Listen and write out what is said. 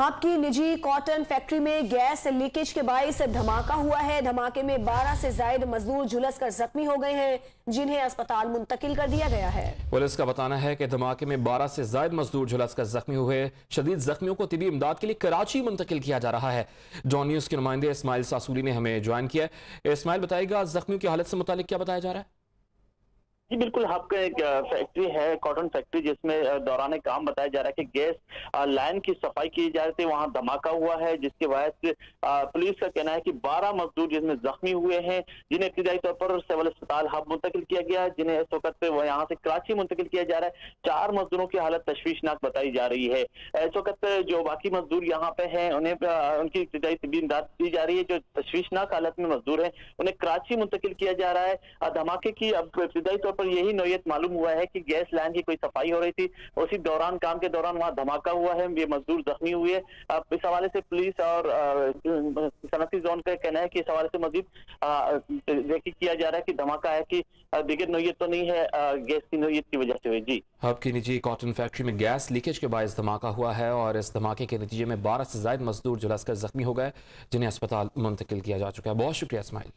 Hub की निजी cotton factory में गैस लीकेज के बायस धमाका हुआ है। धमाके में 12 से ज्यादा मजदूर झुलसकर जख्मी हो गए हैं, जिन्हें अस्पताल मुंतकिल कर दिया गया है। पुलिस का बताना है कि धमाके में 12 से ज्यादा मजदूर झुलसकर जख्मी हुए। शदीद जख्मियों को तिबी इमदाद के लिए कराची मुंतकिल किया जा रहा है। जॉन न्यूज के नुमाइंदे इस्माइल सासूली ने हमें ज्वाइन किया है। इस्माइल, बताएगा जख्मियों की हालत से मुतालिक क्या बताया जा रहा है? जी बिल्कुल, हब का एक फैक्ट्री है, कॉटन फैक्ट्री, जिसमें दौरान काम बताया जा रहा है कि गैस लाइन की सफाई की जा रही थी, वहां धमाका हुआ है, जिसके वजह पुलिस का कहना है कि 12 मजदूर जिसमें जख्मी हुए हैं, जिन्हें इब्तिदाई तौर पर सिविल अस्पताल हब मुंतकिल किया गया है, जिन्हें इस वक्त यहाँ से कराची मुंतकिल किया जा रहा है। 4 मजदूरों की हालत तशवीशनाक बताई जा रही है। इस वक्त जो बाकी मजदूर यहाँ पे हैं, उन्हें उनकी इब्तिदाई तिबी इमदाद दी जा रही है। जो तशवीशनाक हालत में मजदूर है, उन्हें कराची मुंतकिल किया जा रहा है। धमाके की अब इब्तिदाई तौर पर यही नोयत मालूम हुआ है कि गैस लाइन की कोई सफाई हो रही थी, उसी दौरान काम के दौरान वहां धमाका हुआ है, ये मजदूर जख्मी हुए। अब इस हवाले से पुलिस और सनती जोन का कहना है कि इस हवाले से मजीद तहकीक किया जा रहा है कि धमाका है कि दिगर नोयत तो नहीं है, गैस की नोयत की वजह से हुई। जी, हब की निजी कॉटन फैक्ट्री में गैस लीकेज के बायस धमाका हुआ है और इस धमाके के नतीजे में 12 से ज्यादा मजदूर झुलसकर जख्मी हो गए, जिन्हें अस्पताल मुंतकिल किया जा चुका है। बहुत शुक्रिया इस्माइल।